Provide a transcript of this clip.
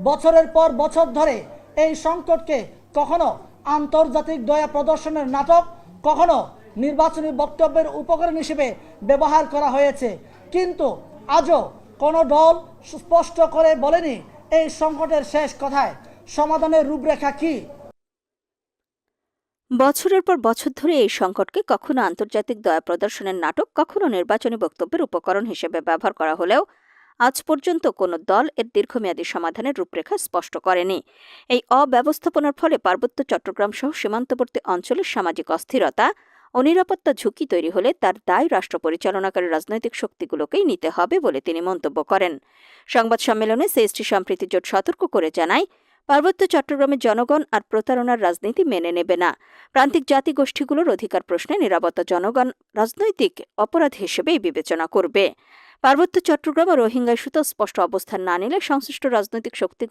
বছরের পর বছর ধরে এই সংকটকে কখনো আন্তর্জাতিক দয়া প্রদর্শনের নাটক, কখনো নির্বাচনী বক্তব্যের উপকরণ হিসেবে ব্যবহার করা হয়েছে। কিন্তু আজও কোনো দল স্পষ্ট করে বলেনি এই সংকটের শেষ কথায় সমাধানের রূপরেখা কি। বছরের পর বছর ধরে এই সংকটকে কখনো আন্তর্জাতিক দয়া প্রদর্শনের নাটক, কখনো নির্বাচনী বক্তব্যের উপকরণ হিসেবে ব্যবহার করা হলেও আজ পর্যন্ত কোনো দল এর দীর্ঘমেয়াদী সমাধানের রূপরেখা স্পষ্ট করেনি। এই অব্যবস্থাপনার ফলে পার্বত্য চট্টগ্রাম সহ সীমান্তবর্তী অঞ্চলের সামাজিক অস্থিরতা ও নিরাপত্তা ঝুঁকি তৈরি হলে তার দায় রাষ্ট্র পরিচালনাকারী রাজনৈতিক শক্তিগুলোকেই নিতে হবে বলে তিনি মন্তব্য করেন। সংবাদ সম্মেলনে সিএসটি সম্প্রীতি জোট সতর্ক করে জানায়, পার্বত্য চট্টগ্রামের জনগণ আর প্রতারণার রাজনীতি মেনে নেবে না। প্রান্তিক জাতিগোষ্ঠীগুলোর অধিকার প্রশ্নে নিরাপত্তা জনগণ রাজনৈতিক অপরাধ হিসেবেই বিবেচনা করবে। পার্বত্য চট্টগ্রাম ও রোহিঙ্গা ইস্যুতে স্পষ্ট অবস্থান না নিলে সংশ্লিষ্ট রাজনৈতিক শক্তি